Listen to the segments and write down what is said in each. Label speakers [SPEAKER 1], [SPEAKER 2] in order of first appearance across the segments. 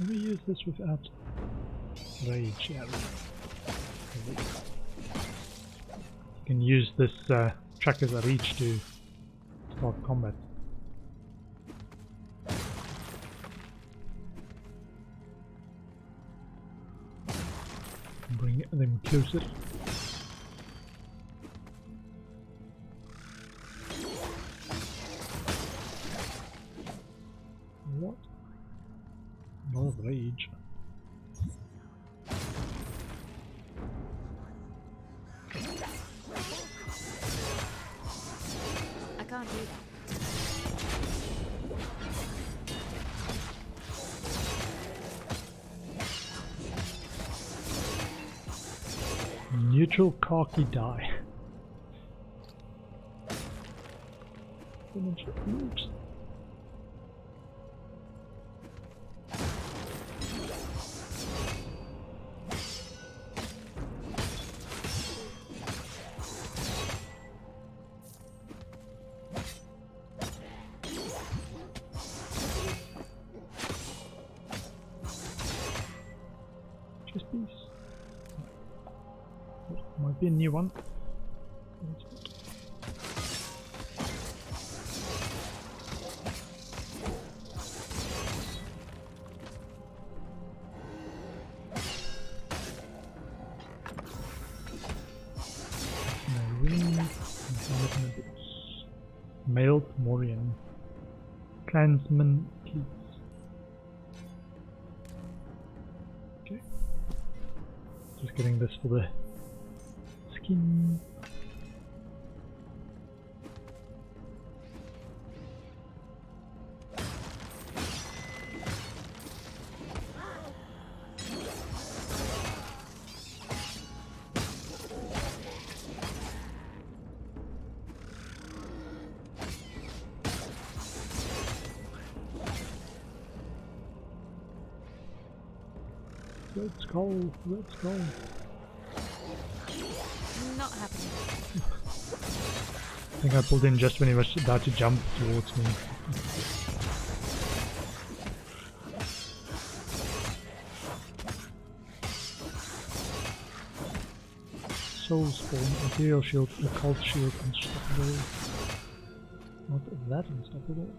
[SPEAKER 1] Can we use this without rage? Yeah. You can use this track as a reach to start combat. Bring them closer. What? A lot of rage.
[SPEAKER 2] I can't do that.
[SPEAKER 1] Neutral khaki dye. Oops. Just peace. Might be a new one. Mailed Morian. Clansman Keats. Okay. Just getting this for the skin. Let's go, let's go.
[SPEAKER 2] Not happening.
[SPEAKER 1] I think I pulled in just when he was about to jump towards me. Soul Spawn, Material Shield, Occult Shield, Unstoppable. Not that unstoppable.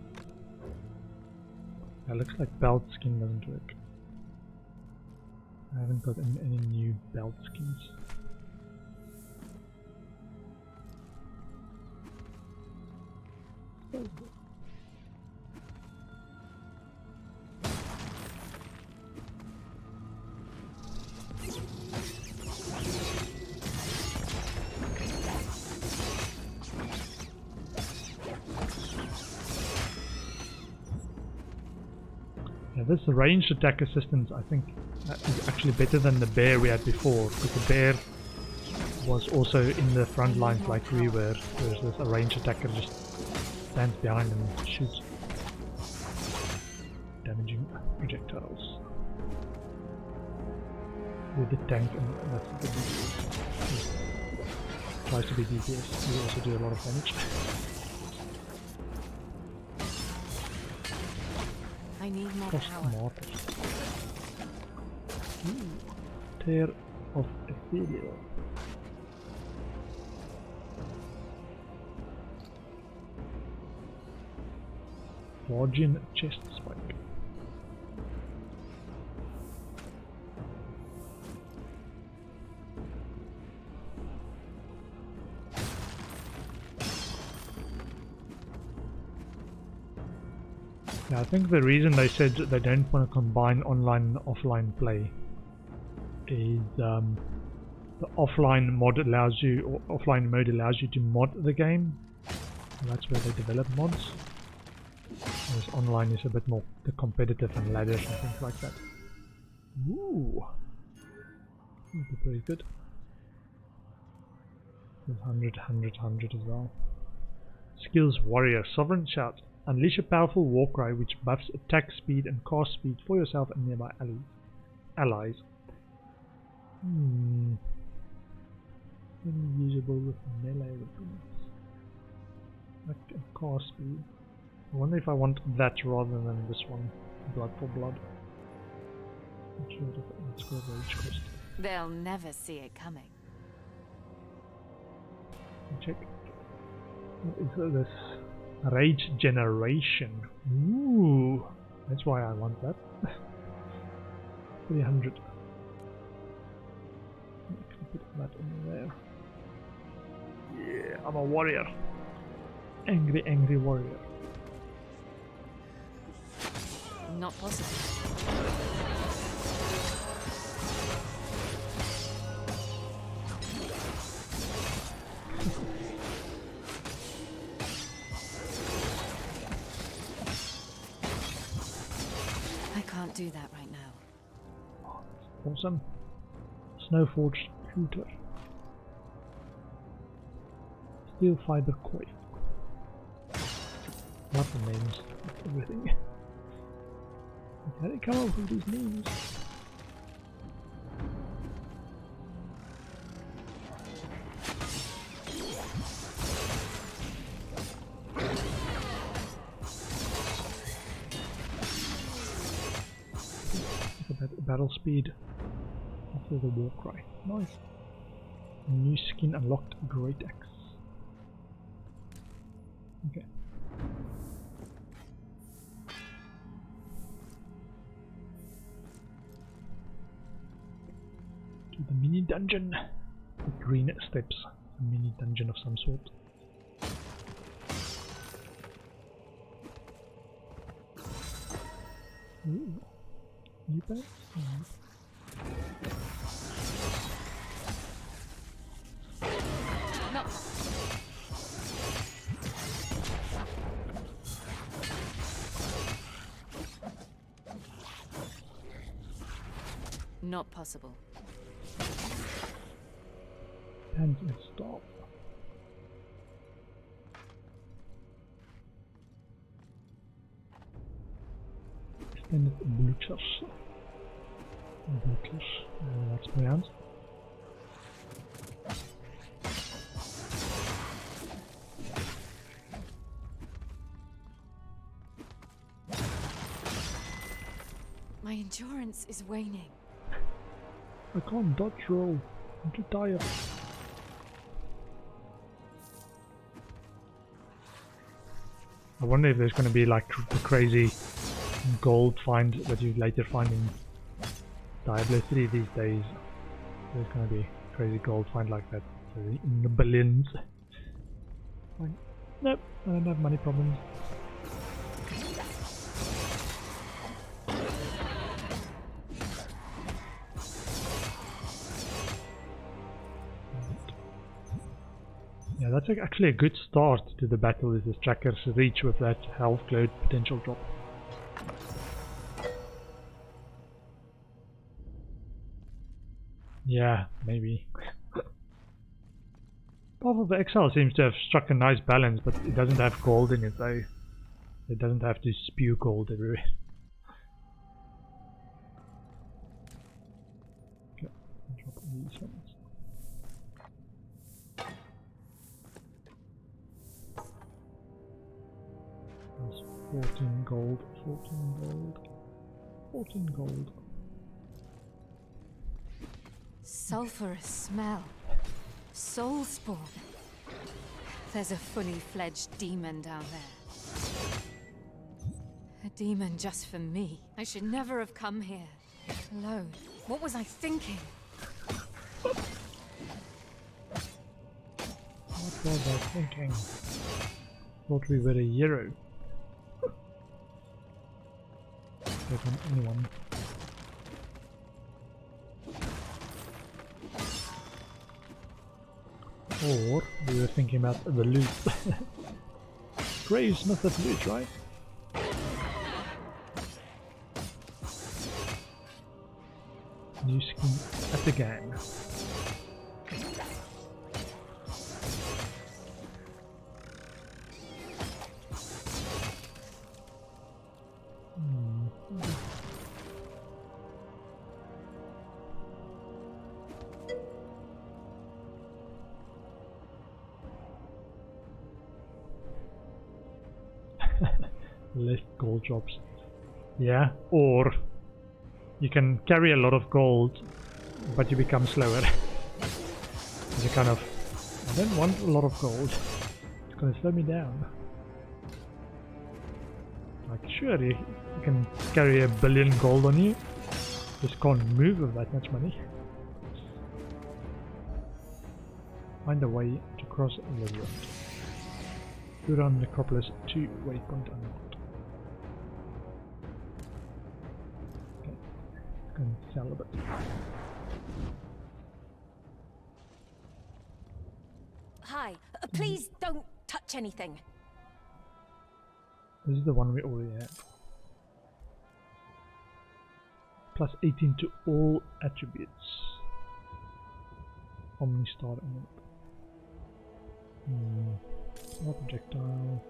[SPEAKER 1] That looks like belt skin doesn't work. I haven't got any new belt skins. Yeah, this ranged attack assistance, I think, is actually better than the bear we had before, because the bear was also in the front lines like we were, whereas this a ranged attacker just stands behind and shoots damaging projectiles with the tank, and that's the DPS. Tries to be DPS, we also do a lot of damage.
[SPEAKER 2] I need more
[SPEAKER 1] Cost
[SPEAKER 2] power.
[SPEAKER 1] markers. Tear of Ethereal. Virgin chest spike. Yeah, I think the reason they said they don't want to combine online and offline play is the offline mod allows you, or offline mode allows you to mod the game. And that's where they develop mods. Whereas online is a bit more the competitive and ladders and things like that. Ooh, that'd be pretty good. There's 100, 100, 100 as well. Skills Warrior, Sovereign Shout. Unleash a powerful war cry which buffs attack speed and cast speed for yourself and nearby allies. Only usable with melee weapons. Attack and cast speed. I wonder if I want that rather than this one. Blood for blood. Not sure let's go rage cost.
[SPEAKER 2] They'll never see it coming.
[SPEAKER 1] Check. What is this? Rage generation. Ooh, that's why I want that. 300. I can put that in there. Yeah, I'm a warrior. Angry, angry warrior.
[SPEAKER 2] Not possible. I can't do that right now.
[SPEAKER 1] Awesome. Snowforged shooter. Steel fiber coil. Not the names, everything. How did it come up with these names? Battle speed after the war cry. Nice. New skin unlocked. Great axe. Okay. To the mini dungeon. The green steps. A mini dungeon of some sort. Ooh. New pants?
[SPEAKER 2] No. Not possible.
[SPEAKER 1] And stop. Extended bleachers. Bleachers. That's pronounced.
[SPEAKER 2] My endurance is waning.
[SPEAKER 1] I can't dodge roll. I'm too tired. I wonder if there's going to be like the crazy gold find that you later find in Diablo 3 these days. There's going to be crazy gold find like that in the billions. Like, nope, I don't have money problems. Yeah, that's actually a good start to the battle, is this tracker's reach with that health cloud potential drop. Yeah, maybe. Path of the Exile seems to have struck a nice balance, but it doesn't have gold in it though. It doesn't have to spew gold everywhere. Okay, drop these ones. That's 14 gold, 14 gold, 14 gold.
[SPEAKER 2] Sulphurous smell. Soul spawn. There's a fully fledged demon down there. A demon just for me. I should never have come here. Alone. What was I thinking?
[SPEAKER 1] What was I thinking? Thought we were a hero. There's anyone. Or we were thinking about the loot. Graves must have loot, right? New skin at the game. Less gold drops. Yeah, or You can carry a lot of gold, but you become slower. You kind of, I don't want a lot of gold. It's gonna slow me down. Like, sure, you can carry 1 billion gold on you. Just can't move with that much money. Find a way to cross the road. Huron Necropolis 2 waypoint unlocked. Okay, let's go and sell a bit.
[SPEAKER 3] Hi, please don't touch anything.
[SPEAKER 1] This is the one we already have. Plus 18 to all attributes. Omnistar emerald. Not projectile.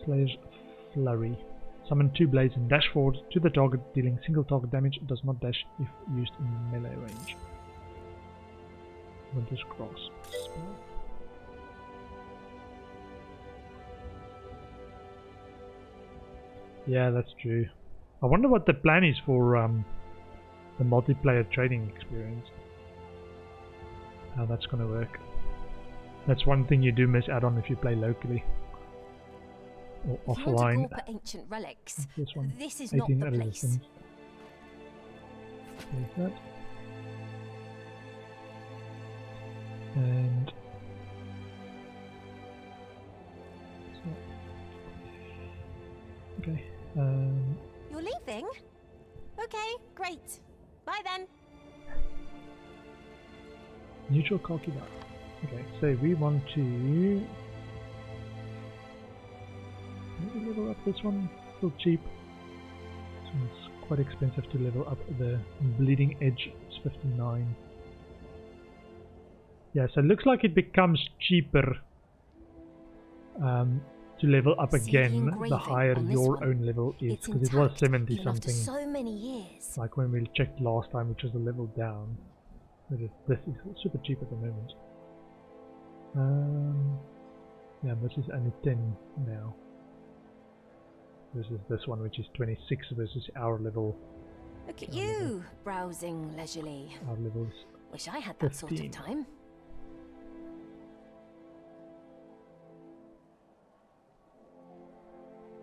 [SPEAKER 1] Slayer's Flurry. Summon 2 blades and dash forward to the target, dealing single target damage. Does not dash if used in melee range. Winter's Cross. Spell. Yeah, that's true. I wonder what the plan is for the multiplayer trading experience. How that's gonna work. That's one thing you do miss out on if you play locally or offline.
[SPEAKER 3] For ancient relics.
[SPEAKER 1] This one.
[SPEAKER 3] This is not the place.
[SPEAKER 1] There's that. And okay.
[SPEAKER 3] You're leaving? Okay, great. Bye then.
[SPEAKER 1] Neutral khaki dye. Okay, so we want to maybe level up this one. Still cheap. This one's quite expensive to level up. The bleeding edge is 59. Yeah, so it looks like it becomes cheaper to level up again the higher your own level is, because it was 70 something.
[SPEAKER 3] So many years.
[SPEAKER 1] Like when we checked last time, which was a level down. This is super cheap at the moment. Yeah, this is only 10 now. Versus this one, which is 26 versus our level.
[SPEAKER 3] Look at you, browsing leisurely.
[SPEAKER 1] Our level is
[SPEAKER 3] Wish I had that
[SPEAKER 1] 15.
[SPEAKER 3] sort of time.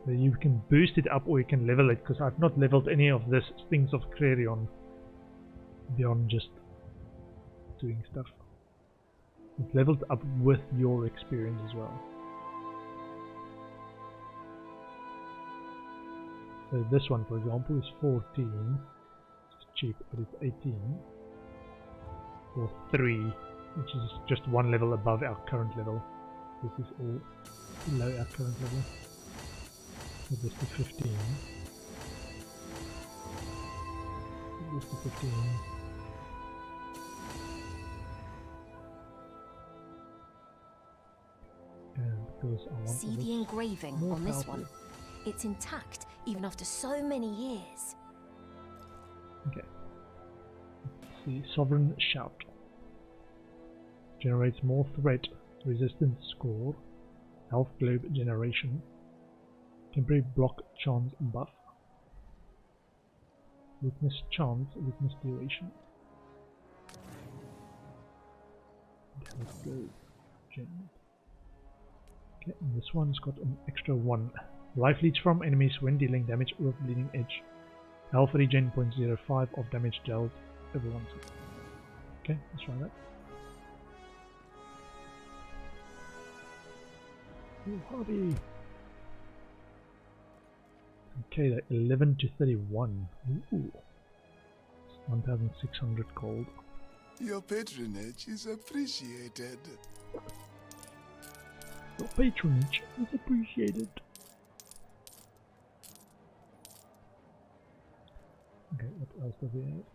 [SPEAKER 1] So you can boost it up or you can level it, because I've not leveled any of this Things of Crerion beyond just doing stuff. It's leveled up with your experience as well. So this one, for example, is 14. It's cheap, but it's 18. Or 3, which is just one level above our current level. This is all below our current level. So this to 15. This to 15. And because I want
[SPEAKER 3] See the engraving on this one. It's intact even after so many years.
[SPEAKER 1] Okay. Let's see. Sovereign Shout. Generates more threat, resistance score, health globe generation, temporary block chance buff, weakness chance, weakness duration. Health globe gen. Okay, and this one's got an extra 1. Life leads from enemies when dealing damage with bleeding edge. Health regen 0.05 of damage dealt every 1 second. Okay, let's try that. Oh, howdy! Okay, that 11 to 31. Ooh. 1,600 gold.
[SPEAKER 4] Your patronage is appreciated.
[SPEAKER 1] Your patronage is appreciated. Okay, what else do we have?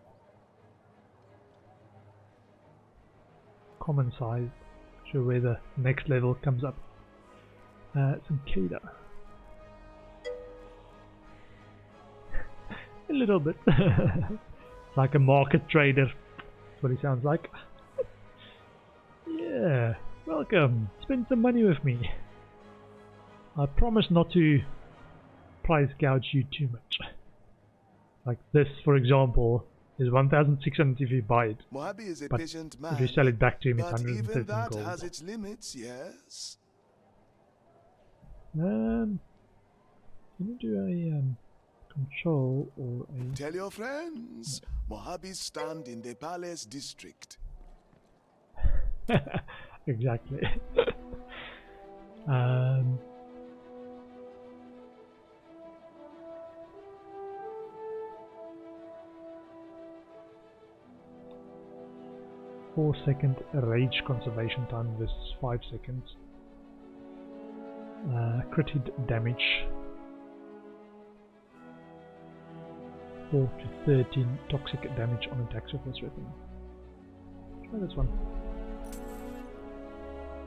[SPEAKER 1] Common size. Show where the next level comes up. Some Cada. A little bit. Like a market trader. That's what he sounds like. Yeah, welcome. Spend some money with me. I promise not to price gouge you too much. Like this, for example, is 1,600 if you buy it,
[SPEAKER 4] Mojave is a
[SPEAKER 1] but
[SPEAKER 4] patient man.
[SPEAKER 1] if you sell it back to him, it's
[SPEAKER 4] But even
[SPEAKER 1] 113
[SPEAKER 4] that
[SPEAKER 1] gold.
[SPEAKER 4] has its limits, yes?
[SPEAKER 1] Can you do a control or a...
[SPEAKER 4] Tell your friends. Mojabe's stand in the Palace District.
[SPEAKER 1] Exactly. 4-second rage conservation time versus 5 seconds. Crit hit damage 4 to 13 toxic damage on attacks with this weapon. Try this one.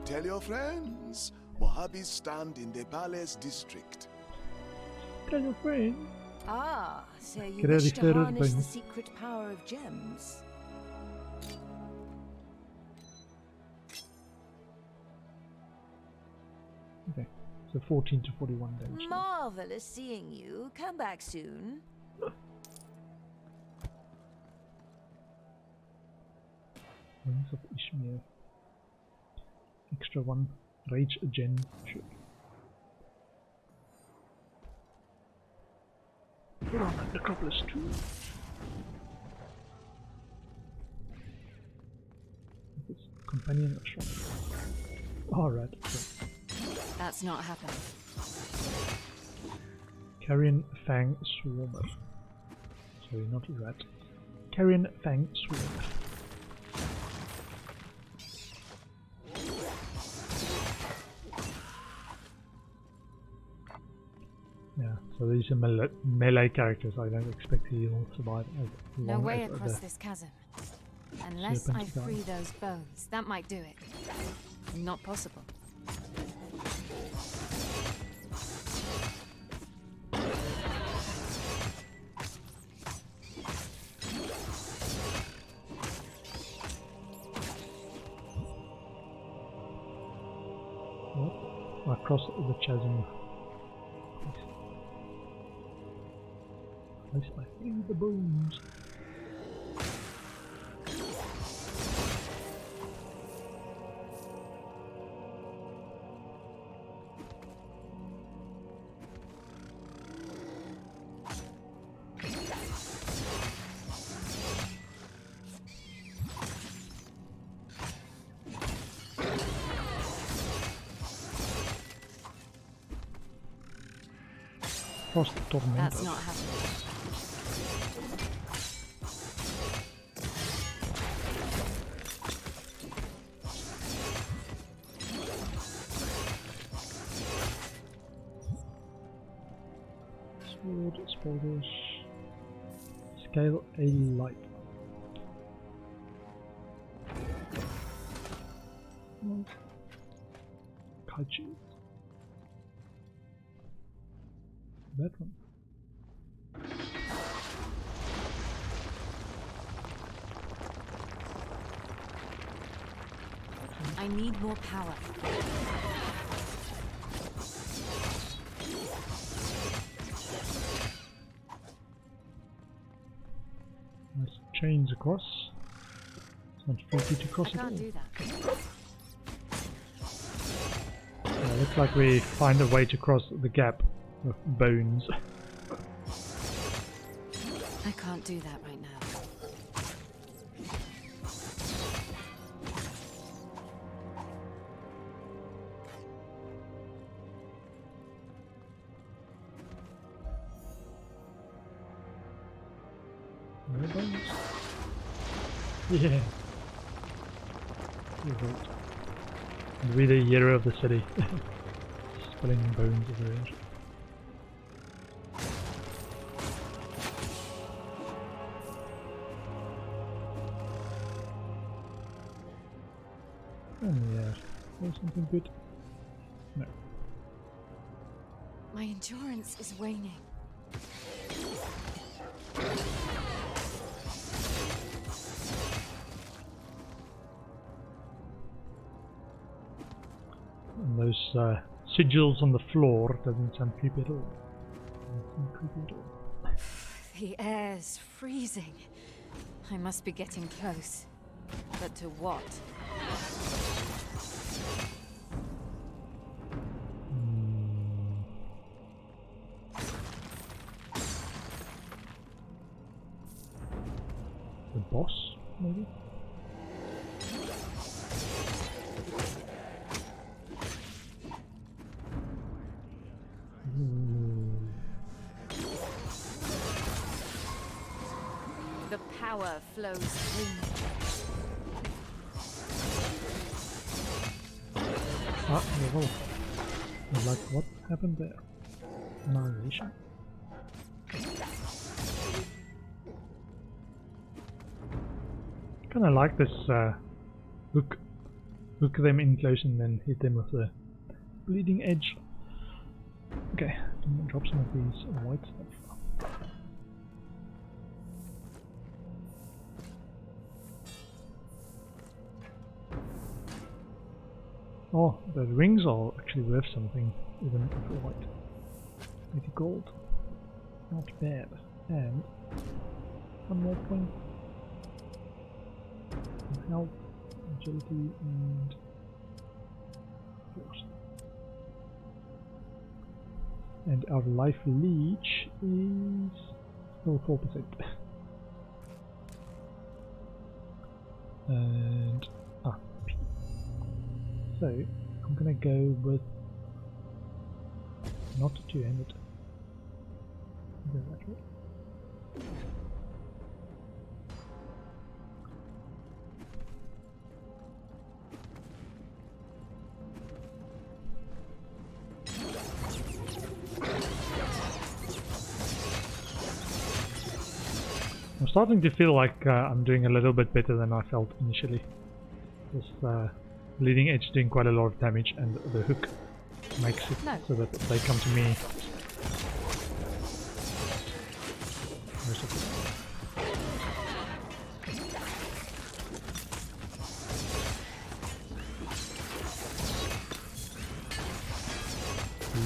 [SPEAKER 4] Tell your friends. Mojabe's stand in the Palace District.
[SPEAKER 1] Tell your friend.
[SPEAKER 3] Ah, so you
[SPEAKER 1] Get out
[SPEAKER 3] wish
[SPEAKER 1] of
[SPEAKER 3] to
[SPEAKER 1] here,
[SPEAKER 3] harness the
[SPEAKER 1] Bing.
[SPEAKER 3] secret power of gems?
[SPEAKER 1] Okay, so 14 to 41 damage.
[SPEAKER 3] Marvelous seeing you. Come back soon.
[SPEAKER 1] Wings of Ishmael. Extra 1. Rage gen. Sure. Put on that Necropolis too. This companion or shop. Alright. So.
[SPEAKER 2] That's not happening.
[SPEAKER 1] Carrion Fang Swarmer. Sorry, not rat. Carrion Fang Swarmer. Yeah, so these are melee characters. I don't expect he'll survive as
[SPEAKER 2] No
[SPEAKER 1] long
[SPEAKER 2] way
[SPEAKER 1] as
[SPEAKER 2] across
[SPEAKER 1] the
[SPEAKER 2] this chasm. Unless I
[SPEAKER 1] serpent
[SPEAKER 2] free
[SPEAKER 1] dies.
[SPEAKER 2] those bones. That might do it. Not possible.
[SPEAKER 1] What? Across the chasm. I free the bones. Frost Tormentor.
[SPEAKER 2] That's not happening.
[SPEAKER 1] Sword, spoilers. Scale a light. Kaiju. That one.
[SPEAKER 2] I need more power.
[SPEAKER 1] Nice chains across. It's not tricky to cross
[SPEAKER 2] I
[SPEAKER 1] it all.
[SPEAKER 2] can't do that.
[SPEAKER 1] Yeah, looks like we find a way to cross the gap with bones.
[SPEAKER 2] I can't do that right now.
[SPEAKER 1] No bones. Yeah. You're right. And we're the hero of the city. Spilling bones everywhere. And yeah, there's something good. No.
[SPEAKER 2] My endurance is waning.
[SPEAKER 1] And those sigils on the floor doesn't sound creepy at all. Doesn't sound creepy at all.
[SPEAKER 2] The air's freezing. I must be getting close. But to what?
[SPEAKER 1] The boss, maybe?
[SPEAKER 2] The power flows through me.
[SPEAKER 1] Ah, level. Like, what happened there? Annihilation? Kinda like this hook them in close and then hit them with the bleeding edge. Okay, I'm gonna drop some of these white stuff. Oh, the rings are actually worth something, even if they're white. 80 gold. Not bad. And one more point. Health, agility, and force. And our life leech is still 4%. And P. So I'm gonna go with not two-handed. Go that way. I'm starting to feel like I'm doing a little bit better than I felt initially. This leading edge doing quite a lot of damage, and the hook makes it so that they come to me.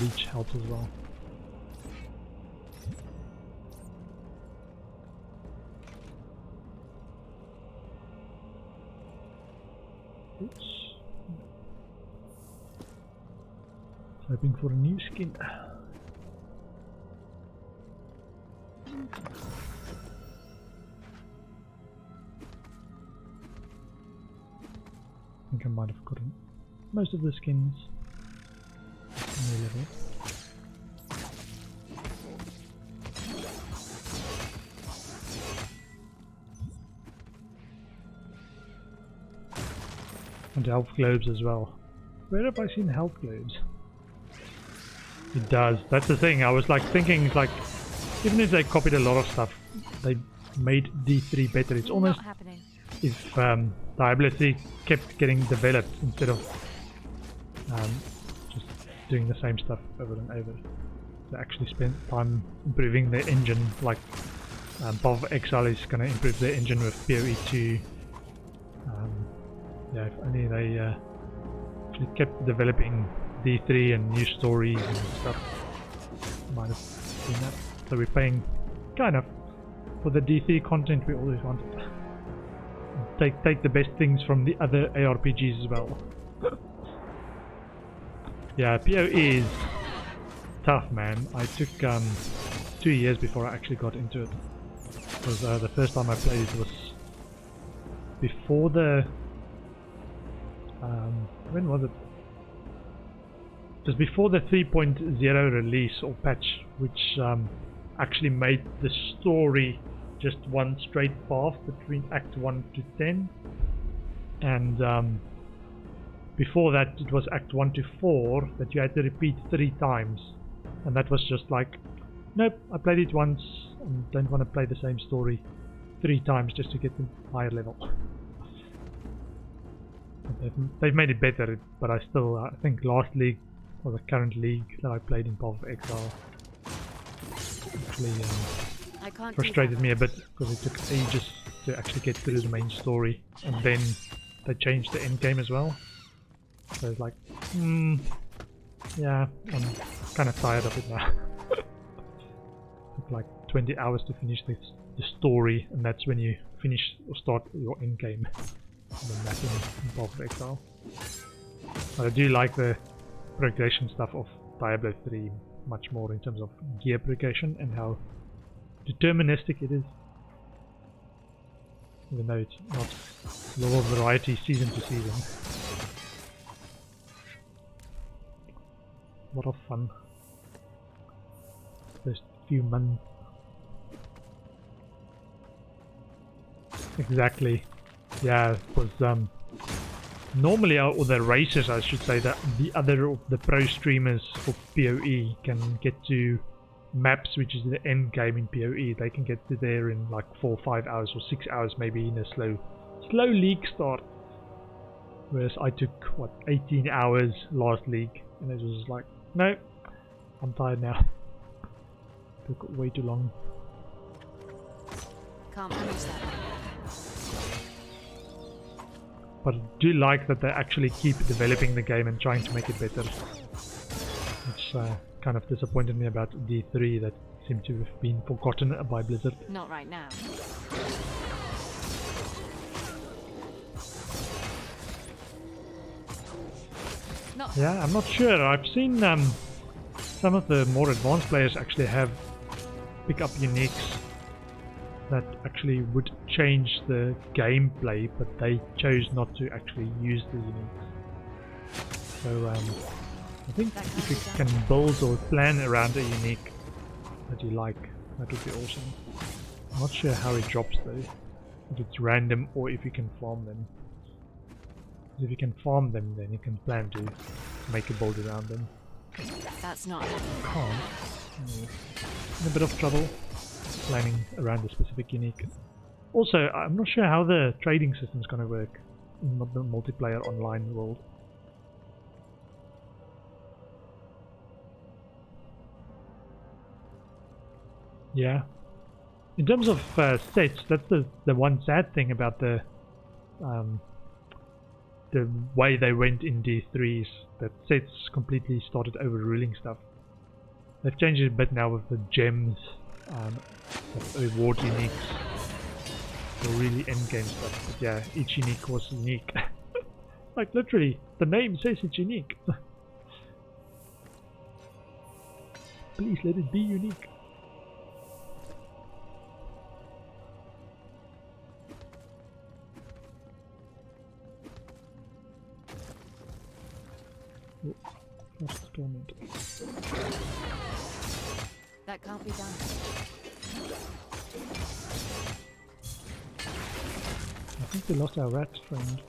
[SPEAKER 1] Leech helps as well. Oops. Hoping for a new skin. I think I might have gotten most of the skins on the level. And health globes as well. Where have I seen health globes? It does. That's the thing. I was like thinking, like, even if they copied a lot of stuff, they made D3 better. It's almost if Diablo 3 kept getting developed instead of just doing the same stuff over and over. They actually spent time improving the engine. Like POE Exile is going to improve the engine with POE 2. Yeah, if only they actually kept developing D3 and new stories and stuff. Might have been that. So we're paying kind of for the D3 content we always wanted. Take the best things from the other ARPGs as well. Yeah, POE is tough, man. I took 2 years before I actually got into it. Because the first time I played it was before the when was it? It was before the 3.0 release or patch, which actually made the story just one straight path between Act 1 to 10. And before that it was Act 1 to 4 that you had to repeat 3 times. And that was just like, nope, I played it once and don't want to play the same story 3 times just to get to higher level. They've made it better, but I still I think last league or the current league that I played in POE Exile actually frustrated me a bit because it took ages to actually get through the main story, and then they changed the end game as well. So it's like, yeah, I'm kind of tired of it now. Took like 20 hours to finish the story, and that's when you finish or start your end game. The mapping in Path of Exile. But I do like the progression stuff of Diablo 3 much more in terms of gear progression and how deterministic it is. Even though it's not a lot of variety season to season. A lot of fun. First few months. Exactly. Yeah, it was normally, or the racers I should say, that the pro streamers for POE can get to maps, which is the end game in POE. They can get to there in like 4 or 5 hours or 6 hours maybe in a slow league start. Whereas I took what, 18 hours last league, and it was like, no, I'm tired now. Took way too long.
[SPEAKER 2] Can't manage that.
[SPEAKER 1] But I do like that they actually keep developing the game and trying to make it better. Which kind of disappointed me about D3, that seemed to have been forgotten by Blizzard.
[SPEAKER 2] Not right now.
[SPEAKER 1] Yeah, I'm not sure. I've seen some of the more advanced players actually pick up uniques that actually would change the gameplay, but they chose not to actually use the uniques. So I think if you can build or plan around a unique that you like, that would be awesome. I'm not sure how it drops though, if it's random or if you can farm them. If you can farm them, then you can plan to make a build around them.
[SPEAKER 2] That's not
[SPEAKER 1] Can't. In a bit of trouble planning around a specific unique. Also, I'm not sure how the trading system is going to work in the multiplayer online world. Yeah. In terms of sets, that's the one sad thing about the way they went in D3 is that sets completely started overruling stuff. They've changed it a bit now with the gems, reward uniques, for really endgame stuff. But yeah, each unique was unique. Like literally, the name says it's unique. Please let it be unique. Lost torment.
[SPEAKER 2] That can't be done.
[SPEAKER 1] I think we lost our rat friend.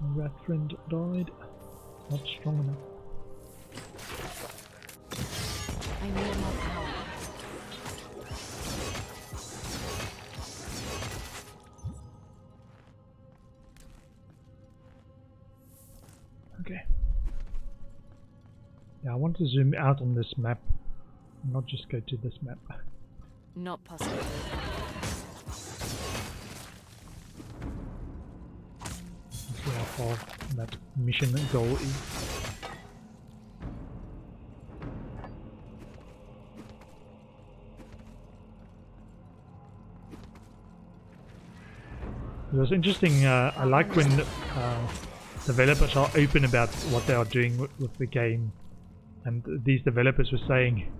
[SPEAKER 1] Our rat friend died. Not strong enough.
[SPEAKER 2] I need more power.
[SPEAKER 1] Okay. Yeah, I want to zoom out on this map, not just go to this map.
[SPEAKER 2] Not possible.
[SPEAKER 1] See how far that mission goal is. It was interesting. I like when developers are open about what they are doing with the game, and these developers were saying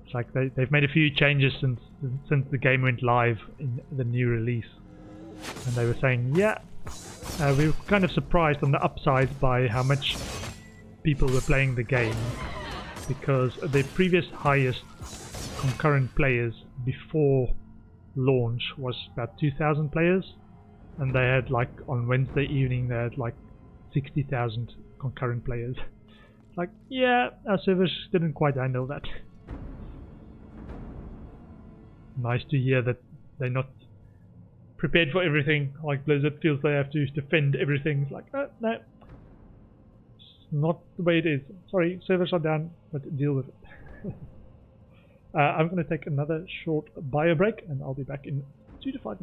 [SPEAKER 1] it's like they've made a few changes since the game went live in the new release, and they were saying, yeah, we were kind of surprised on the upside by how much people were playing the game, because the previous highest concurrent players before launch was about 2,000 players, and they had, like, on Wednesday evening they had like 60,000 concurrent players. Like, yeah, our servers didn't quite handle that. Nice to hear that they're not prepared for everything, like Blizzard feels they have to defend everything. It's like, no, it's not the way it is. Sorry, servers are down, but deal with it. I'm going to take another short bio break, and I'll be back in 2 to 5 minutes.